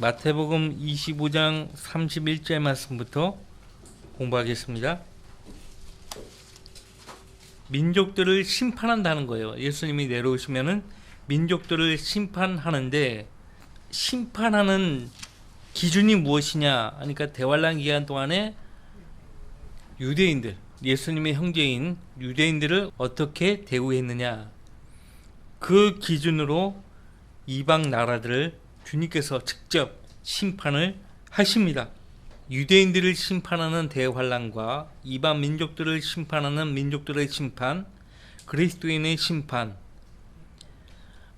마태복음 25장 31절 말씀부터 공부하겠습니다. 민족들을 심판한다는 거예요. 예수님이 내려오시면은 민족들을 심판하는데, 심판하는 기준이 무엇이냐? 그러니까 대환란 기간 동안에 유대인들, 예수님의 형제인 유대인들을 어떻게 대우했느냐? 그 기준으로 이방 나라들을 주님께서 직접 심판을 하십니다. 유대인들을 심판하는 대환란과 이방 민족들을 심판하는 민족들의 심판, 그리스도인의 심판,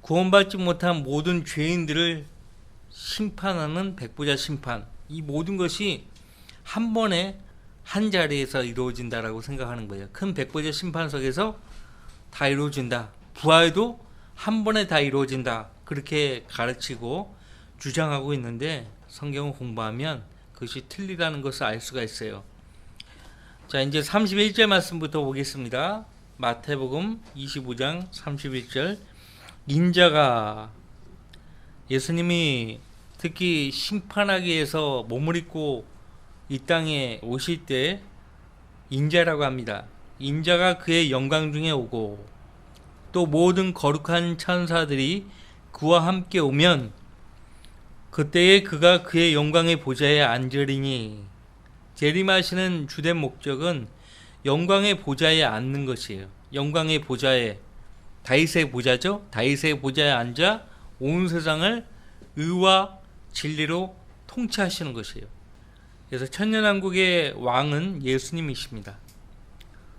구원받지 못한 모든 죄인들을 심판하는 백보자 심판, 이 모든 것이 한 번에 한 자리에서 이루어진다라고 생각하는 거예요. 큰 백보자 심판석에서 다 이루어진다. 부활도 한 번에 다 이루어진다. 그렇게 가르치고 주장하고 있는데, 성경을 공부하면 그것이 틀리다는 것을 알 수가 있어요. 자, 이제 31절 말씀부터 보겠습니다. 마태복음 25장 31절. 인자가, 예수님이 특히 심판하기 위해서 몸을 입고 이 땅에 오실 때 인자라고 합니다. 인자가 그의 영광 중에 오고 또 모든 거룩한 천사들이 그와 함께 오면 그때에 그가 그의 영광의 보좌에 앉으리니. 재림하시는 주된 목적은 영광의 보좌에 앉는 것이에요. 영광의 보좌에, 다윗의 보좌죠. 다윗의 보좌에 앉아 온 세상을 의와 진리로 통치하시는 것이에요. 그래서 천년왕국의 왕은 예수님이십니다.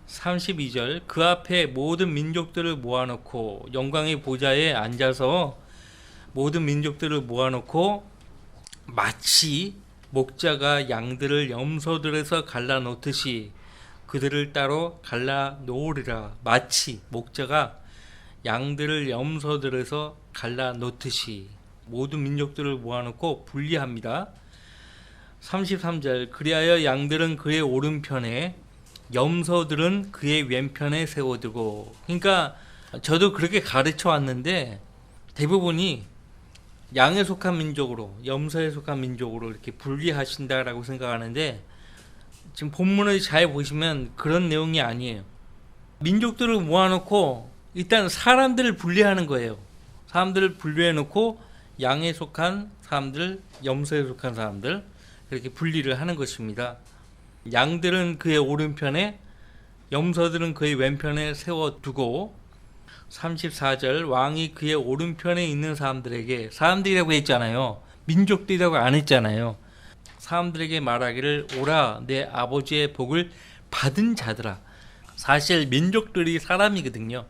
32절. 그 앞에 모든 민족들을 모아놓고, 영광의 보좌에 앉아서 모든 민족들을 모아놓고 마치 목자가 양들을 염소들에서 갈라놓듯이 그들을 따로 갈라놓으리라. 마치 목자가 양들을 염소들에서 갈라놓듯이 모든 민족들을 모아놓고 분리합니다. 33절. 그리하여 양들은 그의 오른편에, 염소들은 그의 왼편에 세워두고. 그러니까 저도 그렇게 가르쳐 왔는데 대부분이 양에 속한 민족으로, 염소에 속한 민족으로 이렇게 분리하신다라고 생각하는데, 지금 본문을 잘 보시면 그런 내용이 아니에요. 민족들을 모아놓고 일단 사람들을 분리하는 거예요. 사람들을 분리해놓고 양에 속한 사람들, 염소에 속한 사람들, 그렇게 분리를 하는 것입니다. 양들은 그의 오른편에, 염소들은 그의 왼편에 세워두고. 34절. 왕이 그의 오른편에 있는 사람들에게, 사람들이라고 했잖아요. 민족들이라고 안 했잖아요. 사람들에게 말하기를, 오라 내 아버지의 복을 받은 자들아. 사실 민족들이 사람이거든요.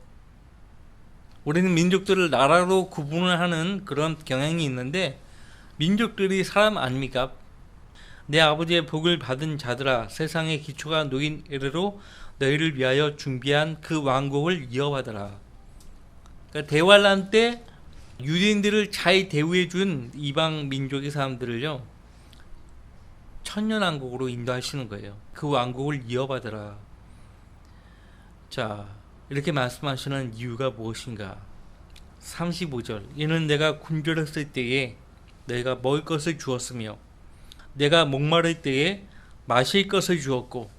우리는 민족들을 나라로 구분을 하는 그런 경향이 있는데, 민족들이 사람 아닙니까? 내 아버지의 복을 받은 자들아, 세상의 기초가 놓인 이래로 너희를 위하여 준비한 그 왕국을 이어받아라. 그러니까 대환란 때 유대인들을 잘 대우해 준 이방 민족의 사람들을요, 천년왕국으로 인도하시는 거예요. 그 왕국을 이어받아라. 자, 이렇게 말씀하시는 이유가 무엇인가? 35절. 이는 내가 굶주렸을 때에 너희가 먹을 것을 주었으며, 내가 목마를 때에 마실 것을 주었고,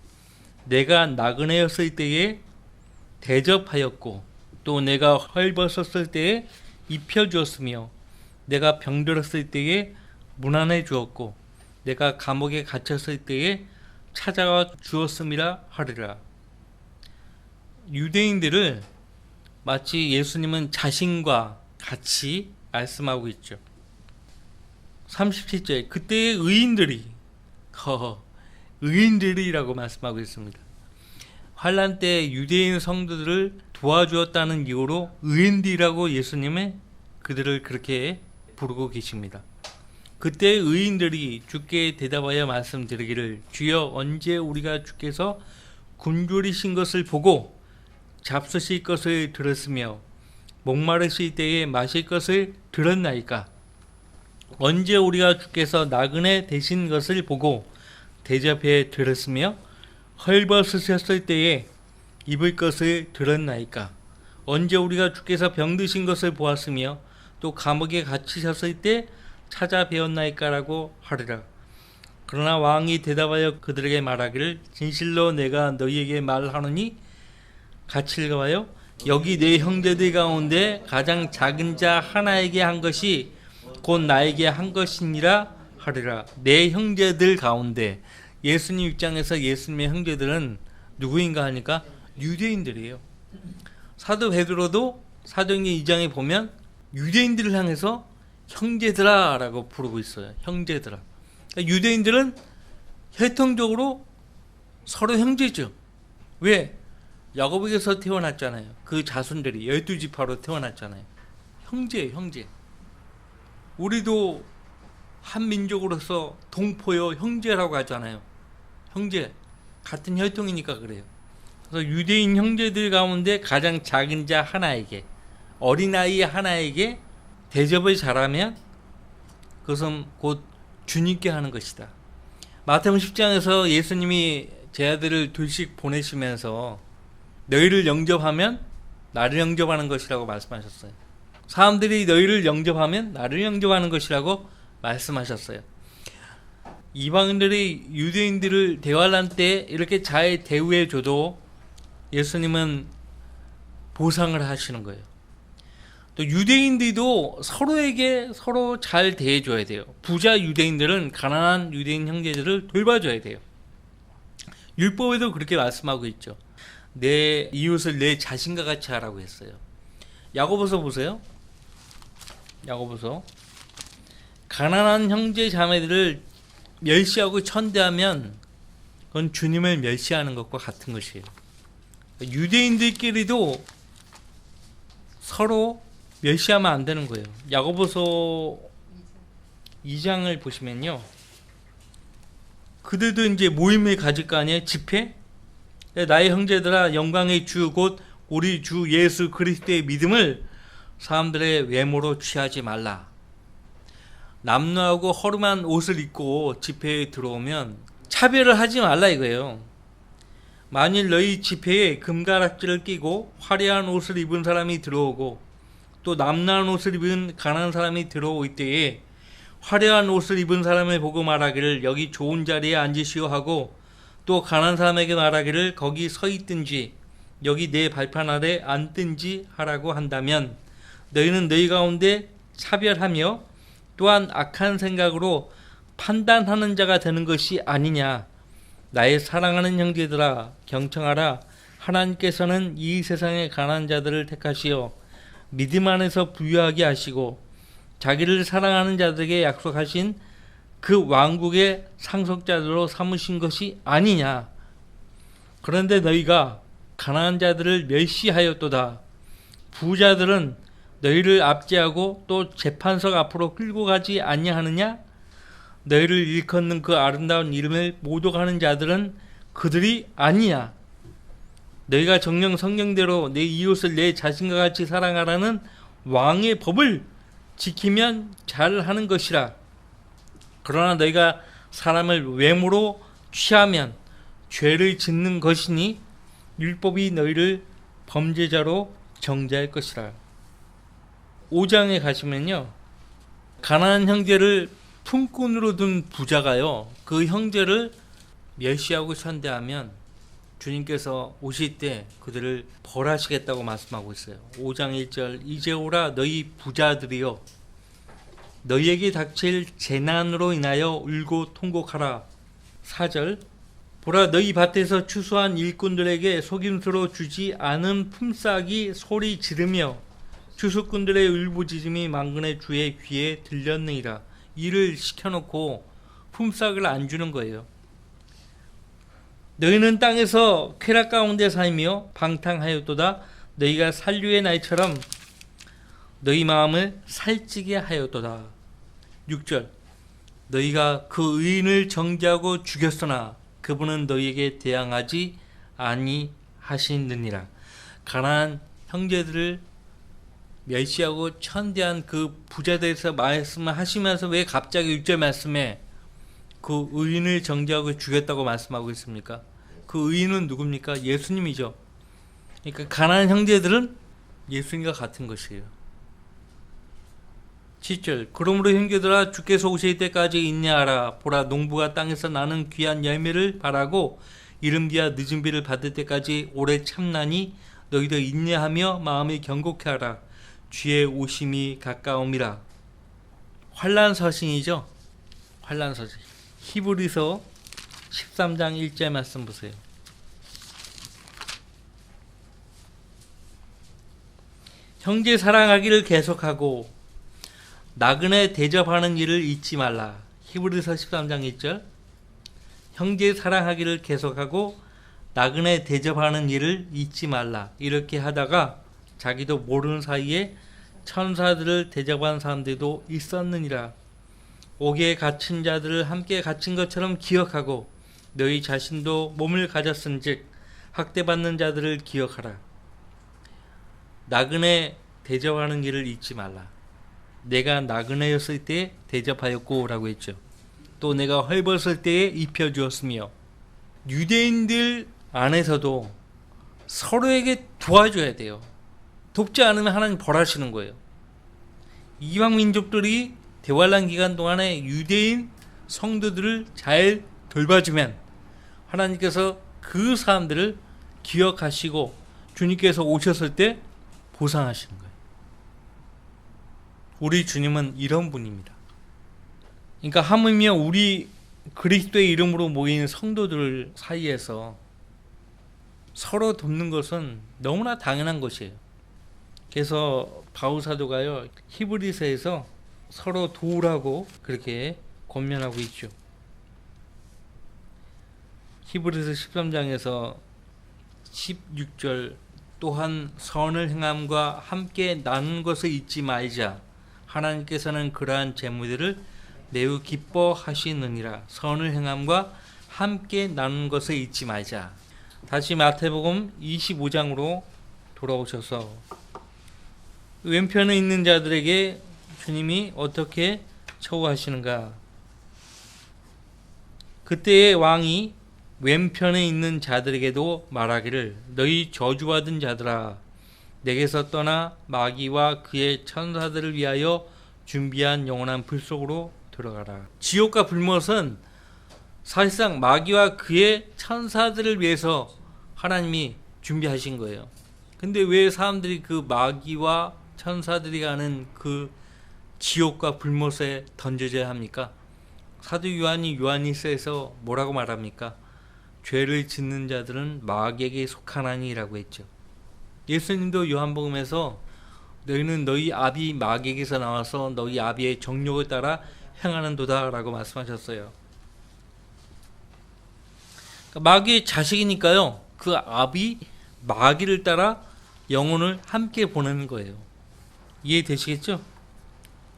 내가 나그네였을 때에 대접하였고, 또 내가 헐벗었을 때에 입혀주었으며, 내가 병들었을 때에 문안해 주었고, 내가 감옥에 갇혔을 때에 찾아와 주었음이라 하리라. 유대인들을 마치 예수님은 자신과 같이 말씀하고 있죠. 37절. 그때의 의인들이라고 말씀하고 있습니다. 환란 때 유대인 성도들을 도와주었다는 이유로 의인들이라고 예수님은 그들을 그렇게 부르고 계십니다. 그때 의인들이 주께 대답하여 말씀드리기를, 주여 언제 우리가 주께서 굶주리신 것을 보고 잡수실 것을 들었으며 목마르실 때에 마실 것을 들었나이까? 언제 우리가 주께서 나그네 되신 것을 보고 대접해 들었으며 헐벗으셨을 때에 입을 것을 들었나이까? 언제 우리가 주께서 병드신 것을 보았으며 또 감옥에 갇히셨을 때 찾아뵈었나이까라고 하리라. 그러나 왕이 대답하여 그들에게 말하기를 진실로 내가 너희에게 말하노니 같이 읽어봐요. 여기 내 형제들 가운데 가장 작은 자 하나에게 한 것이 곧 나에게 한 것이니라 하리라. 내 형제들 가운데, 예수님 입장에서 예수님의 형제들은 누구인가 하니까 유대인들이에요. 사도 베드로도 사도행전 2장에 보면 유대인들을 향해서 형제들아 라고 부르고 있어요. 형제들아. 그러니까 유대인들은 혈통적으로 서로 형제죠. 왜? 야곱에게서 태어났잖아요. 그 자손들이 12지파로 태어났잖아요. 형제예요, 형제. 우리도 한 민족으로서 동포요, 형제라고 하잖아요. 형제. 같은 혈통이니까 그래요. 그래서 유대인 형제들 가운데 가장 작은 자 하나에게, 어린아이 하나에게 대접을 잘하면 그것은 곧 주님께 하는 것이다. 마태복음 10장에서 예수님이 제 아들을 둘씩 보내시면서 너희를 영접하면 나를 영접하는 것이라고 말씀하셨어요. 사람들이 너희를 영접하면 나를 영접하는 것이라고 말씀하셨어요. 이방인들이 유대인들을 대환란 때 이렇게 잘 대우해 줘도 예수님은 보상을 하시는 거예요. 또 유대인들도 서로에게 서로 잘 대해줘야 돼요. 부자 유대인들은 가난한 유대인 형제들을 돌봐줘야 돼요. 율법에도 그렇게 말씀하고 있죠. 내 이웃을 내 자신과 같이 하라고 했어요. 야고보서 보세요. 야고보서. 가난한 형제 자매들을 멸시하고 천대하면 그건 주님을 멸시하는 것과 같은 것이에요. 유대인들끼리도 서로 멸시하면 안 되는 거예요. 야고보서 2장을 보시면요. 그들도 이제 모임을 가질 거 아니에요? 집회? 나의 형제들아, 영광의 주 곧 우리 주 예수 그리스도의 믿음을 사람들의 외모로 취하지 말라. 남루하고 허름한 옷을 입고 집회에 들어오면 차별을 하지 말라 이거예요. 만일 너희 집회에 금가락지를 끼고 화려한 옷을 입은 사람이 들어오고 또 남루한 옷을 입은 가난한 사람이 들어올 때에 화려한 옷을 입은 사람을 보고 말하기를 여기 좋은 자리에 앉으시오 하고 또 가난한 사람에게 말하기를 거기 서 있든지 여기 내 발판 아래 앉든지 하라고 한다면 너희는 너희 가운데 차별하며 또한 악한 생각으로 판단하는 자가 되는 것이 아니냐. 나의 사랑하는 형제들아, 경청하라. 하나님께서는 이 세상의 가난한 자들을 택하시어 믿음 안에서 부유하게 하시고 자기를 사랑하는 자들에게 약속하신 그 왕국의 상속자들로 삼으신 것이 아니냐. 그런데 너희가 가난한 자들을 멸시하였도다. 부자들은 너희를 압제하고 또 재판석 앞으로 끌고 가지 아니하느냐? 너희를 일컫는 그 아름다운 이름을 모독하는 자들은 그들이 아니야. 너희가 정녕 성경대로 내 이웃을 내 자신과 같이 사랑하라는 왕의 법을 지키면 잘하는 것이라. 그러나 너희가 사람을 외모로 취하면 죄를 짓는 것이니 율법이 너희를 범죄자로 정죄할 것이라. 5장에 가시면요. 가난한 형제를 품꾼으로 둔 부자가요. 그 형제를 멸시하고 천대하면 주님께서 오실 때 그들을 벌하시겠다고 말씀하고 있어요. 5장 1절 이제 오라 너희 부자들이여 너희에게 닥칠 재난으로 인하여 울고 통곡하라. 4절 보라 너희 밭에서 추수한 일꾼들에게 속임수로 주지 않은 품삯이 소리 지르며 추수꾼들의 울부짖음이 만군의 주의 귀에 들렸느니라. 일을 시켜놓고 품삯을 안 주는 거예요. 너희는 땅에서 쾌락 가운데 살며 방탕하였도다. 너희가 산류의 날처럼 너희 마음을 살찌게 하였도다. 6절 너희가 그 의인을 정죄하고 죽였으나 그분은 너희에게 대항하지 아니하시느니라. 가난한 형제들을 멸시하고 천대한 그 부자들에서 말씀을 하시면서 왜 갑자기 6절 말씀에 그 의인을 정죄하고 죽였다고 말씀하고 있습니까? 그 의인은 누굽니까? 예수님이죠. 그러니까 가난한 형제들은 예수님과 같은 것이에요. 7절 그러므로 형제들아 주께서 오실 때까지 인내하라. 보라 농부가 땅에서 나는 귀한 열매를 바라고 이른 비와 늦은 비를 받을 때까지 오래 참나니 너희도 인내하며 마음을 경고케 하라. 주의 오심이 가까움이라. 환난서신이죠. 환난서신. 히브리서 13장 1절 말씀 보세요. 형제 사랑하기를 계속하고 나그네 대접하는 일을 잊지 말라. 히브리서 13장 1절. 형제 사랑하기를 계속하고 나그네 대접하는 일을 잊지 말라. 이렇게 하다가 자기도 모르는 사이에 천사들을 대접한 사람들도 있었느니라. 옥에 갇힌 자들을 함께 갇힌 것처럼 기억하고 너희 자신도 몸을 가졌은즉 학대받는 자들을 기억하라. 나그네 대접하는 일을 잊지 말라. 내가 나그네였을 때 대접하였고 라고 했죠. 또 내가 헐벗을 때에 입혀주었으며. 유대인들 안에서도 서로에게 도와줘야 돼요. 돕지 않으면 하나님 벌하시는 거예요. 이방 민족들이 대환란 기간 동안에 유대인 성도들을 잘 돌봐주면 하나님께서 그 사람들을 기억하시고 주님께서 오셨을 때 보상하시는 거예요. 우리 주님은 이런 분입니다. 그러니까 하물며 우리 그리스도의 이름으로 모인 성도들 사이에서 서로 돕는 것은 너무나 당연한 것이에요. 그래서 바울 사도가요 히브리서에서 서로 도우라고 그렇게 권면하고 있죠. 히브리서 13장에서 16절 또한 선을 행함과 함께 나누는 것을 잊지 말자. 하나님께서는 그러한 재물들을 매우 기뻐하시느니라. 선을 행함과 함께 나누는 것을 잊지 말자. 다시 마태복음 25장으로 돌아오셔서 왼편에 있는 자들에게 주님이 어떻게 처우하시는가. 그때의 왕이 왼편에 있는 자들에게도 말하기를 너희 저주받은 자들아 내게서 떠나 마귀와 그의 천사들을 위하여 준비한 영원한 불 속으로 들어가라. 지옥과 불못은 사실상 마귀와 그의 천사들을 위해서 하나님이 준비하신 거예요. 근데 왜 사람들이 그 마귀와 천사들이 가는 그 지옥과 불못에 던져져야 합니까? 사도 요한이 요한일서에서 뭐라고 말합니까? 죄를 짓는 자들은 마귀에게 속하나니라고 했죠. 예수님도 요한복음에서 너희는 너희 아비 마귀에게서 나와서 너희 아비의 정욕을 따라 행하는도다 라고 말씀하셨어요. 그러니까 마귀의 자식이니까요. 그 아비 마귀를 따라 영혼을 함께 보내는 거예요. 이해되시겠죠?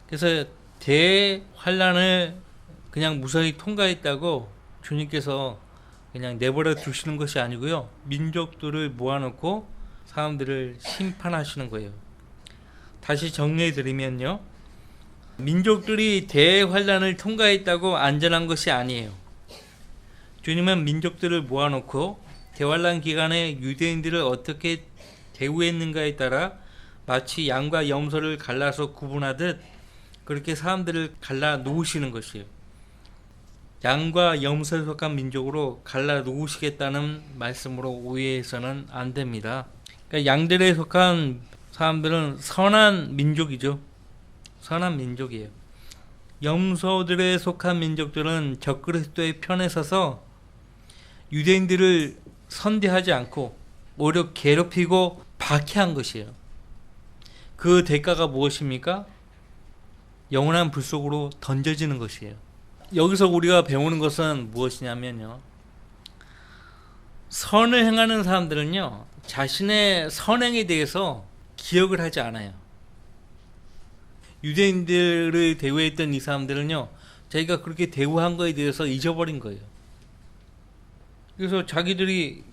그래서 대환란을 그냥 무사히 통과했다고 주님께서 그냥 내버려 두시는 것이 아니고요. 민족들을 모아놓고 사람들을 심판하시는 거예요. 다시 정리해 드리면요. 민족들이 대환란을 통과했다고 안전한 것이 아니에요. 주님은 민족들을 모아놓고 대환란 기간에 유대인들을 어떻게 대우했는가에 따라 마치 양과 염소를 갈라서 구분하듯 그렇게 사람들을 갈라 놓으시는 것이에요. 양과 염소에 속한 민족으로 갈라 놓으시겠다는 말씀으로 오해해서는 안 됩니다. 그러니까 양들에 속한 사람들은 선한 민족이죠. 선한 민족이에요. 염소들에 속한 민족들은 적그리스도의 편에 서서 유대인들을 선대하지 않고 오히려 괴롭히고 박해한 것이에요. 그 대가가 무엇입니까? 영원한 불 속으로 던져지는 것이에요. 여기서 우리가 배우는 것은 무엇이냐면요. 선을 행하는 사람들은요. 자신의 선행에 대해서 기억을 하지 않아요. 유대인들을 대우했던 이 사람들은요. 자기가 그렇게 대우한 거에 대해서 잊어버린 거예요. 그래서 자기들이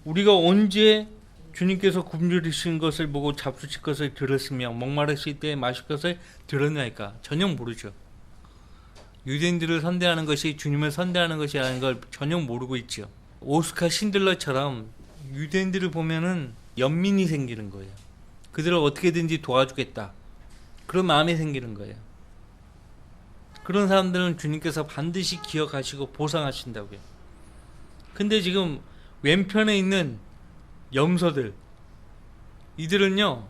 우리가 언제 주님께서 굶주리신 것을 보고 잡수실 것을 들었으며 목마르실 때 마실 것을 들었나이까 전혀 모르죠. 유대인들을 선대하는 것이 주님을 선대하는 것이라는 걸 전혀 모르고 있죠. 오스카 신들러처럼 유대인들을 보면은 연민이 생기는 거예요. 그들을 어떻게든지 도와주겠다. 그런 마음이 생기는 거예요. 그런 사람들은 주님께서 반드시 기억하시고 보상하신다고요. 근데 지금 왼편에 있는 염소들, 이들은요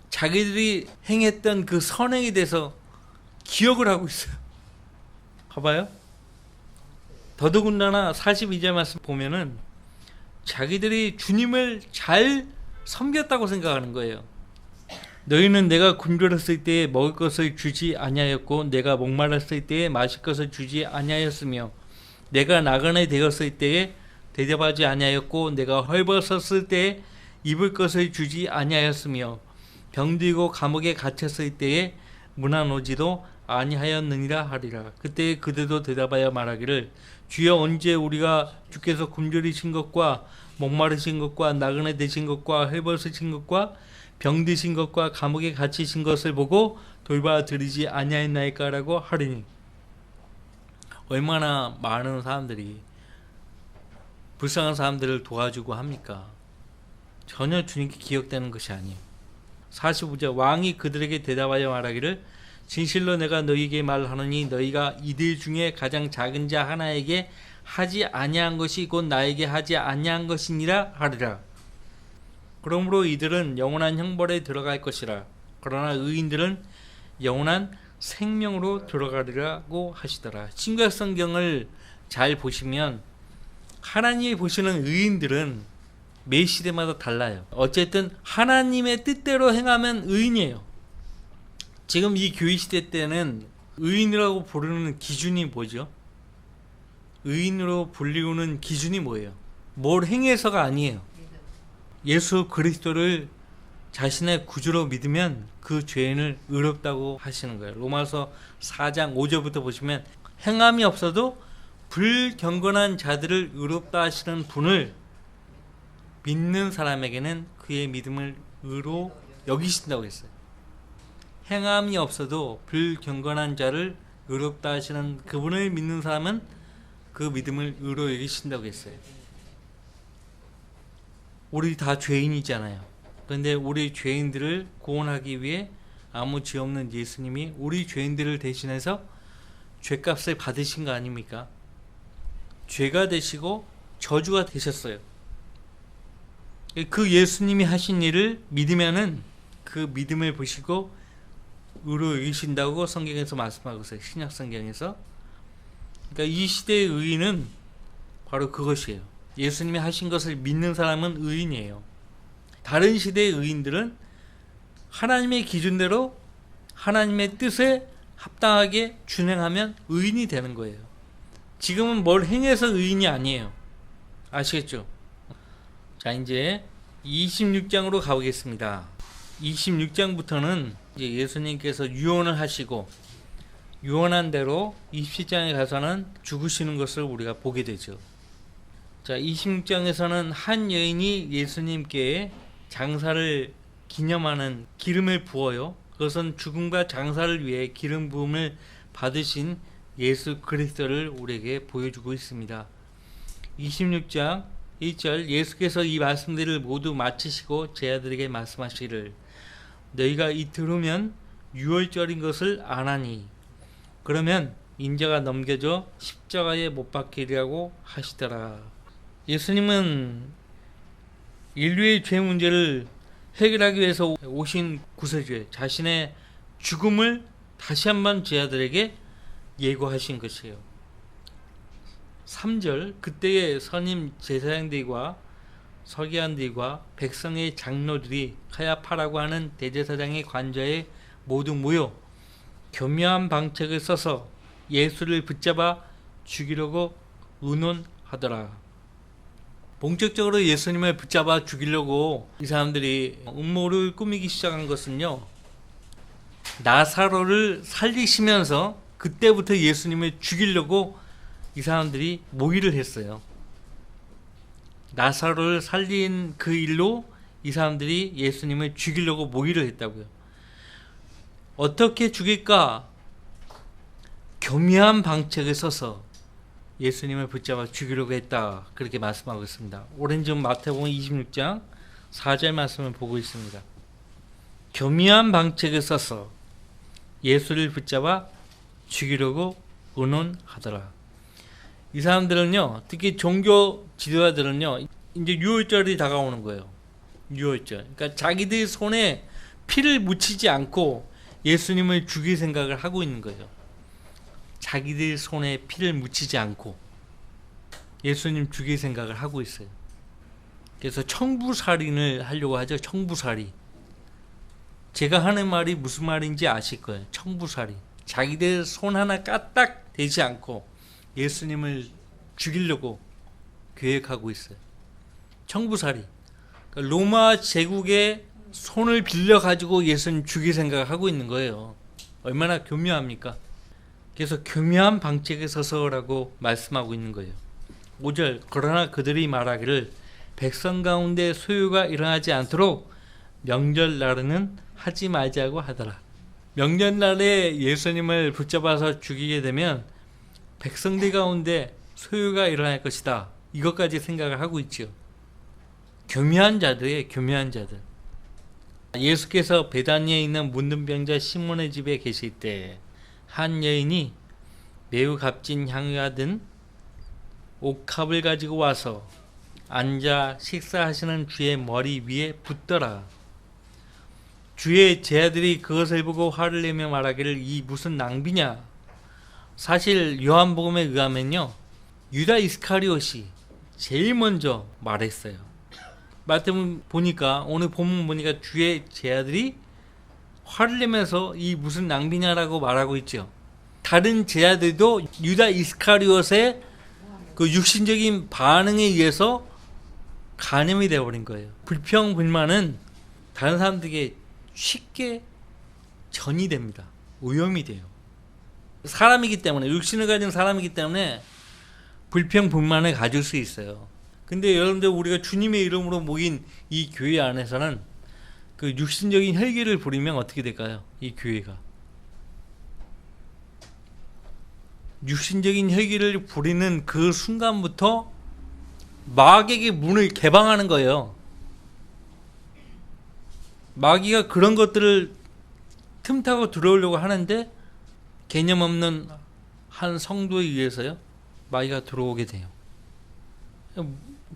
자기들이 행했던 그 선행에 대해서 기억을 하고 있어요. 봐봐요. 더더군다나 42절 말씀 보면은 자기들이 주님을 잘 섬겼다고 생각하는 거예요. 너희는 내가 굶주렸을 때에 먹을 것을 주지 아니하였고 내가 목말랐을 때에 마실 것을 주지 아니하였으며 내가 나그네 되었을 때에 대접하지 아니하였고 내가 헐벗었을 때에 입을 것을 주지 아니하였으며 병들고 감옥에 갇혔을 때에 문안오지도 아니하였느니라 하리라. 그때 그들도 대답하여 말하기를 주여 언제 우리가 주께서 굶주리신 것과 목마르신 것과 나그네 되신 것과 헐벗으신 것과 병드신 것과 감옥에 갇히신 것을 보고 돌봐드리지 아니하였나이까라고 하리니. 얼마나 많은 사람들이 불쌍한 사람들을 도와주고 합니까? 전혀 주님께 기억되는 것이 아니에요. 45절 왕이 그들에게 대답하여 말하기를 진실로 내가 너희에게 말하노니 너희가 이들 중에 가장 작은 자 하나에게 하지 아니한 것이 곧 나에게 하지 아니한 것이니라 하리라. 그러므로 이들은 영원한 형벌에 들어갈 것이라. 그러나 의인들은 영원한 생명으로 들어가리라고 하시더라. 신구약 성경을 잘 보시면 하나님이 보시는 의인들은 매 시대마다 달라요. 어쨌든 하나님의 뜻대로 행하면 의인이에요. 지금 이 교회 시대 때는 의인이라고 부르는 기준이 뭐죠? 의인으로 불리우는 기준이 뭐예요? 뭘 행해서가 아니에요. 예수 그리스도를 자신의 구주로 믿으면 그 죄인을 의롭다고 하시는 거예요. 로마서 4장 5절부터 보시면 행함이 없어도 불경건한 자들을 의롭다 하시는 분을 믿는 사람에게는 그의 믿음을 의로 여기신다고 했어요. 행함이 없어도 불경건한 자를 의롭다 하시는 그분을 믿는 사람은 그 믿음을 의로 여기신다고 했어요. 우리 다 죄인이잖아요. 그런데 우리 죄인들을 구원하기 위해 아무 죄 없는 예수님이 우리 죄인들을 대신해서 죄값을 받으신 거 아닙니까? 죄가 되시고 저주가 되셨어요. 그 예수님이 하신 일을 믿으면은 그 믿음을 보시고 의로 여기신다고 성경에서 말씀하고 있어요. 신약 성경에서. 그러니까 이 시대의 의인은 바로 그것이에요. 예수님이 하신 것을 믿는 사람은 의인이에요. 다른 시대의 의인들은 하나님의 기준대로 하나님의 뜻에 합당하게 준행하면 의인이 되는 거예요. 지금은 뭘 행해서 의인이 아니에요. 아시겠죠? 자, 이제 26장으로 가보겠습니다. 26장부터는 이제 예수님께서 유언을 하시고 유언한 대로 27장에 가서는 죽으시는 것을 우리가 보게 되죠. 자, 26장에서는 한 여인이 예수님께 장사를 기념하는 기름을 부어요. 그것은 죽음과 장사를 위해 기름 부음을 받으신 예수 그리스도를 우리에게 보여주고 있습니다. 26장 1절 예수께서 이 말씀들을 모두 마치시고 제 아들에게 말씀하시기를 너희가 이틀 후면 유월절인 것을 아나니 그러면 인자가 넘겨져 십자가에 못 박히리라고 하시더라. 예수님은 인류의 죄 문제를 해결하기 위해서 오신 구세주예요. 자신의 죽음을 다시 한번 제 아들에게 예고하신 것이에요. 3절 그때의 선임 제사장들과 서기관들과 백성의 장로들이 카야파라고 하는 대제사장의 관저에 모두 모여 교묘한 방책을 써서 예수를 붙잡아 죽이려고 의논하더라. 본격적으로 예수님을 붙잡아 죽이려고 이 사람들이 음모를 꾸미기 시작한 것은요, 나사로를 살리시면서 그때부터 예수님을 죽이려고 이 사람들이 모의를 했어요. 나사로를 살린 그 일로 이 사람들이 예수님을 죽이려고 모의를 했다고요. 어떻게 죽일까? 교묘한 방책을 써서 예수님을 붙잡아 죽이려고 했다. 그렇게 말씀하고 있습니다. 오른쪽 마태복음 26장 4절 말씀을 보고 있습니다. 교묘한 방책을 써서 예수를 붙잡아 죽이려고 의논하더라. 이 사람들은요, 특히 종교 지도자들은요, 이제 유월절이 다가오는 거예요. 유월절. 그러니까 자기들 손에 피를 묻히지 않고 예수님을 죽일 생각을 하고 있는 거예요. 자기들 손에 피를 묻히지 않고 예수님 죽일 생각을 하고 있어요. 그래서 청부살인을 하려고 하죠. 청부살인. 제가 하는 말이 무슨 말인지 아실 거예요. 청부살인. 자기들 손 하나 까딱 대지 않고 예수님을 죽이려고 계획하고 있어요. 청부살인. 그러니까 로마 제국의 손을 빌려 가지고 예수님 죽일 생각을 하고 있는 거예요. 얼마나 교묘합니까? 그래서 교묘한 방책에 서서라고 말씀하고 있는 거예요. 5절. 그러나 그들이 말하기를 백성 가운데 소요가 일어나지 않도록 명절날에는 하지 말자고 하더라. 명절날에 예수님을 붙잡아서 죽이게 되면 백성들 가운데 소요가 일어날 것이다. 이것까지 생각을 하고 있죠. 교묘한 자들이에요. 교묘한 자들. 예수께서 베다니에 있는 문둥병자 시몬의 집에 계실 때 한 여인이 매우 값진 향유가 든 옥합을 가지고 와서 앉아 식사하시는 주의 머리 위에 붓더라. 주의 제자들이 그것을 보고 화를 내며 말하기를 이 무슨 낭비냐. 사실 요한복음에 의하면요, 유다 이스카리옷이 제일 먼저 말했어요. 마태복음 보니까, 오늘 본문 보니까 주의 제자들이 화를 내면서 이 무슨 낭비냐라고 말하고 있죠. 다른 제자들도 유다 이스카리옷의 그 육신적인 반응에 의해서 간염이 되어버린 거예요. 불평 불만은 다른 사람들에게 쉽게 전이 됩니다. 오염이 돼요. 사람이기 때문에, 육신을 가진 사람이기 때문에 불평 불만을 가질 수 있어요. 근데 여러분들, 우리가 주님의 이름으로 모인 이 교회 안에서는 그 육신적인 혈기를 부리면 어떻게 될까요? 이 교회가 육신적인 혈기를 부리는 그 순간부터 마귀에게 문을 개방하는 거예요. 마귀가 그런 것들을 틈타고 들어오려고 하는데 개념 없는 한 성도에 의해서요, 마귀가 들어오게 돼요.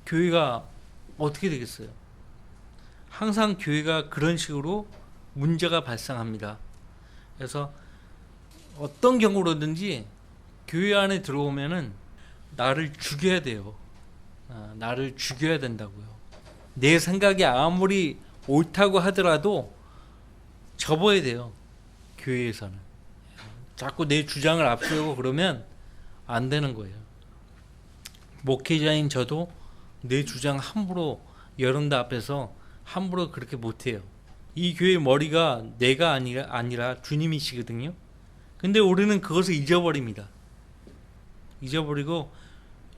교회가 어떻게 되겠어요? 항상 교회가 그런 식으로 문제가 발생합니다. 그래서 어떤 경우로든지 교회 안에 들어오면은 나를 죽여야 돼요. 나를 죽여야 된다고요. 내 생각이 아무리 옳다고 하더라도 접어야 돼요. 교회에서는. 자꾸 내 주장을 앞세우고 그러면 안 되는 거예요. 목회자인 저도 내 주장 함부로 여러분들 앞에서 함부로 그렇게 못해요. 이 교회의 머리가 내가 아니라 주님이시거든요. 근데 우리는 그것을 잊어버립니다. 잊어버리고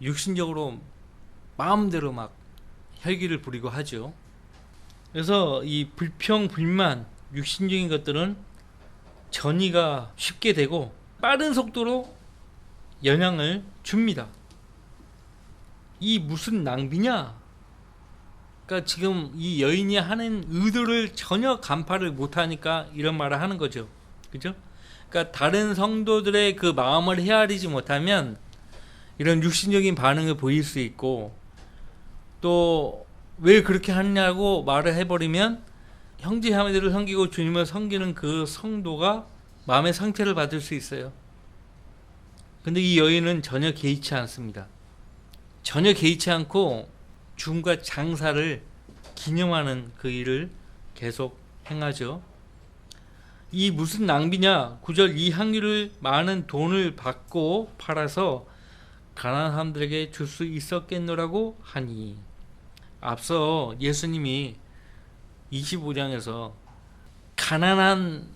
육신적으로 마음대로 막 혈기를 부리고 하죠. 그래서 이 불평, 불만, 육신적인 것들은 전이가 쉽게 되고 빠른 속도로 영향을 줍니다. 이 무슨 낭비냐? 그러니까 지금 이 여인이 하는 의도를 전혀 간파를 못하니까 이런 말을 하는 거죠. 그죠? 그러니까 다른 성도들의 그 마음을 헤아리지 못하면 이런 육신적인 반응을 보일 수 있고, 또 왜 그렇게 하느냐고 말을 해버리면 형제 자매들을 섬기고 주님을 섬기는 그 성도가 마음의 상처를 받을 수 있어요. 근데 이 여인은 전혀 개의치 않습니다. 전혀 개의치 않고 죽음과 장사를 기념하는 그 일을 계속 행하죠. 이 무슨 낭비냐? 9절. 이 향유를 많은 돈을 받고 팔아서 가난한 사람들에게 줄 수 있었겠노라고 하니. 앞서 예수님이 25장에서 가난한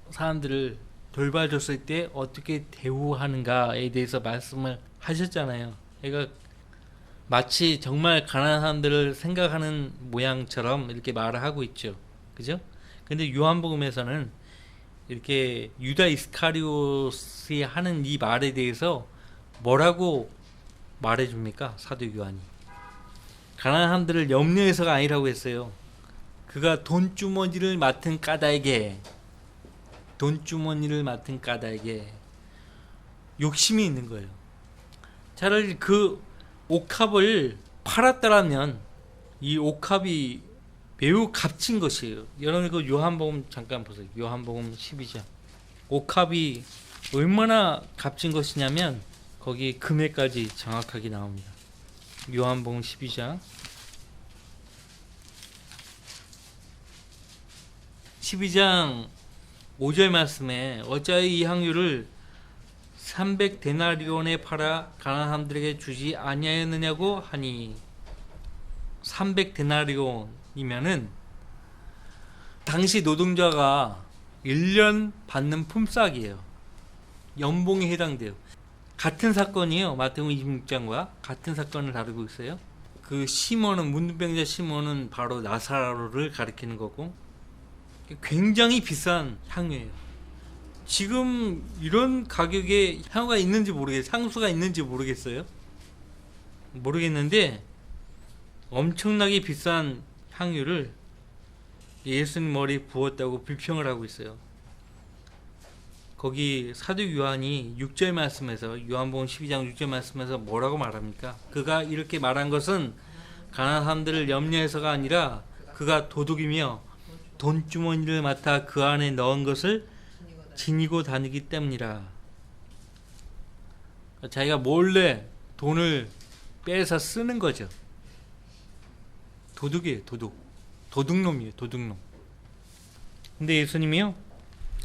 사람들을 돌봐줬을 때 어떻게 대우하는가에 대해서 말씀을 하셨잖아요. 그러니까 마치 정말 가난한 사람들을 생각하는 모양처럼 이렇게 말을 하고 있죠. 그죠? 근데 요한복음에서는 이렇게 유다 이스카리옷이 하는 이 말에 대해서 뭐라고 말해줍니까? 사도 요한이. 가난한 사람들을 염려해서가 아니라고 했어요. 그가 돈주머니를 맡은 까닭에 돈주머니를 맡은 까닭에 욕심이 있는 거예요. 차라리 그 옥합을 팔았더라면 이 옥합이 매우 값진 것이에요. 여러분 그 요한복음 잠깐 보세요. 요한복음 12장. 옥합이 얼마나 값진 것이냐면 거기 금액까지 정확하게 나옵니다. 요한복음 12장 12장 5절 말씀에 어찌하여 이 향유를 300데나리온에 팔아 가난한 사람들에게 주지 아니하였느냐고 하니 300데나리온이면은 당시 노동자가 1년 받는 품삯이에요. 연봉에 해당돼요. 같은 사건이에요. 마태복음 26장과 같은 사건을 다루고 있어요. 그 시몬은 문둥병자 시몬은 바로 나사로를 가리키는 거고 굉장히 비싼 향유예요. 지금 이런 가격에 향유가 있는지 모르겠어요. 상수가 있는지 모르겠어요. 모르겠는데 엄청나게 비싼 향유를 예수님 머리에 부었다고 불평을 하고 있어요. 거기 사도 요한이 6절 말씀에서 요한복음 12장 6절 말씀에서 뭐라고 말합니까? 그가 이렇게 말한 것은 가난한 사람들을 염려해서가 아니라 그가 도둑이며 돈주머니를 맡아 그 안에 넣은 것을 지니고 다니기 때문이라. 자기가 몰래 돈을 빼서 쓰는 거죠. 도둑이에요. 도둑놈이에요. 도둑놈. 근데 예수님이요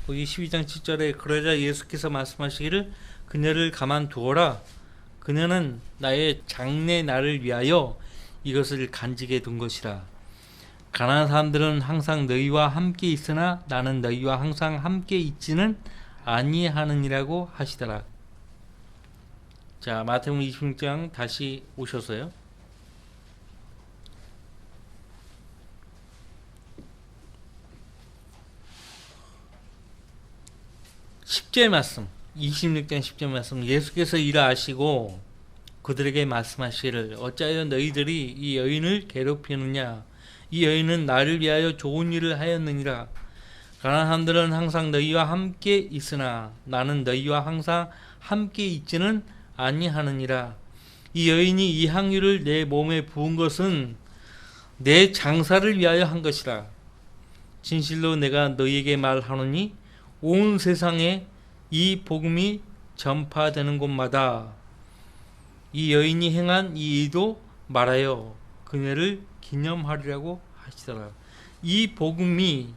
거기 12장 7절에 그러자 예수께서 말씀하시기를 그녀를 가만두어라. 그녀는 나의 장래 날을 위하여 이것을 간직해 둔 것이라. 가난한 사람들은 항상 너희와 함께 있으나 나는 너희와 항상 함께 있지는 아니하느니라고 하시더라. 자, 마태복음 26장 다시 오셔서요. 10절 말씀, 26장 10절 말씀. 예수께서 이를 아시고 그들에게 말씀하시기를 어찌하여 너희들이 이 여인을 괴롭히느냐. 이 여인은 나를 위하여 좋은 일을 하였느니라. 가난한 사람들은 항상 너희와 함께 있으나 나는 너희와 항상 함께 있지는 아니하느니라. 이 여인이 이 향유를 내 몸에 부은 것은 내 장사를 위하여 한 것이라. 진실로 내가 너희에게 말하노니 온 세상에 이 복음이 전파되는 곳마다 이 여인이 행한 이 일도 말하여 그녀를 기념하리라고 하시더라. 이 복음이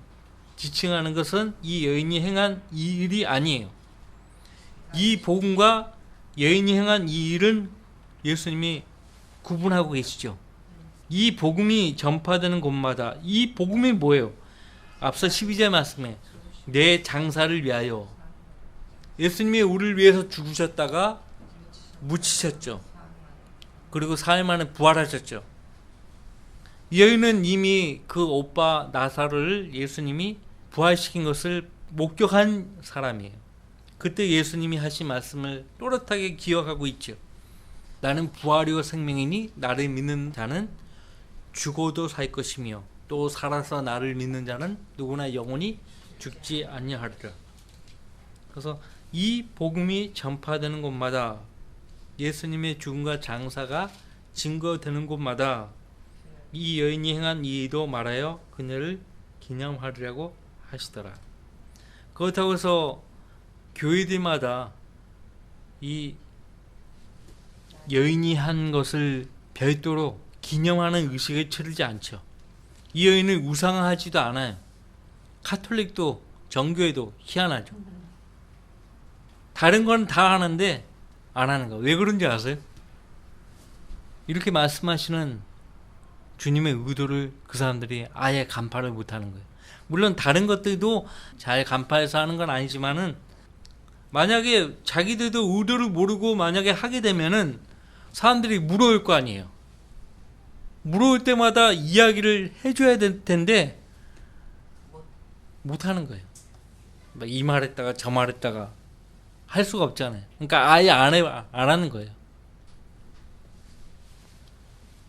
지칭하는 것은 이 여인이 행한 이 일이 아니에요. 이 복음과 여인이 행한 이 일은 예수님이 구분하고 계시죠. 이 복음이 전파되는 곳마다 이 복음이 뭐예요? 앞서 12절 말씀에 내 장사를 위하여 예수님이 우리를 위해서 죽으셨다가 묻히셨죠. 그리고 사흘 만에 부활하셨죠. 이 여인은 이미 그 오빠 나사로를 예수님이 부활시킨 것을 목격한 사람이에요. 그때 예수님이 하신 말씀을 또렷하게 기억하고 있죠. 나는 부활이요 생명이니 나를 믿는 자는 죽어도 살 것이며 또 살아서 나를 믿는 자는 누구나 영원히 죽지 아니하리라. 그래서 이 복음이 전파되는 곳마다 예수님의 죽음과 장사가 증거되는 곳마다 이 여인이 행한 이 일도 말하여 그녀를 기념하리라고 하시더라. 그렇다고 해서 교회들마다 이 여인이 한 것을 별도로 기념하는 의식을 치르지 않죠. 이 여인을 우상화하지도 않아요. 카톨릭도 정교회도 희한하죠. 다른 건 다 하는데 안 하는 거. 왜 그런지 아세요? 이렇게 말씀하시는 주님의 의도를 그 사람들이 아예 간파를 못하는 거예요. 물론 다른 것들도 잘 간파해서 하는 건 아니지만은 만약에 자기들도 의도를 모르고 만약에 하게 되면은 사람들이 물어올 거 아니에요. 물어올 때마다 이야기를 해줘야 될 텐데 못하는 거예요. 이 말했다가 저 말했다가 할 수가 없잖아요. 그러니까 아예 안 하는 거예요.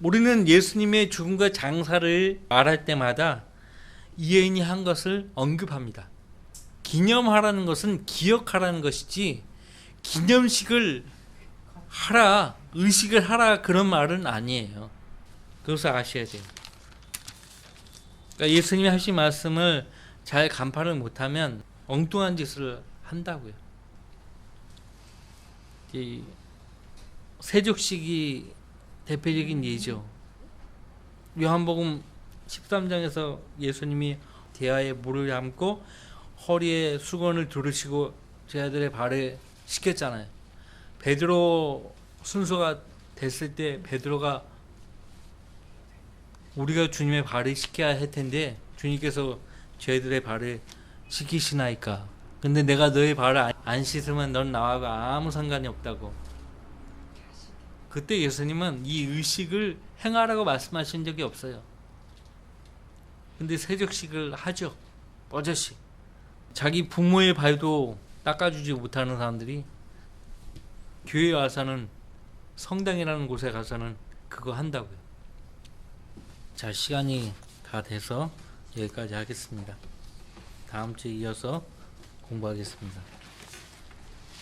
우리는 예수님의 죽음과 장사를 말할 때마다 이 여인이 한 것을 언급합니다. 기념하라는 것은 기억하라는 것이지 기념식을 하라, 의식을 하라 그런 말은 아니에요. 그것을 아셔야 돼요. 그러니까 예수님이 하신 말씀을 잘 간파를 못하면 엉뚱한 짓을 한다고요. 이 세족식이 대표적인 예죠. 요한복음 13장에서 예수님이 대야에 물을 담고 허리에 수건을 두르시고 제자들의 발을 씻겼잖아요. 베드로 순서가 됐을 때 베드로가 우리가 주님의 발을 씻겨야 할 텐데 주님께서 저희들의 발을 씻기시나이까. 근데 내가 너의 발을 안 씻으면 넌 나하고 아무 상관이 없다고. 그때 예수님은 이 의식을 행하라고 말씀하신 적이 없어요. 근데 세족식을 하죠. 버젓이. 자기 부모의 발도 닦아주지 못하는 사람들이 교회에 와서는, 성당이라는 곳에 가서는 그거 한다고요. 자, 시간이 다 돼서 여기까지 하겠습니다. 다음 주에 이어서 공부하겠습니다.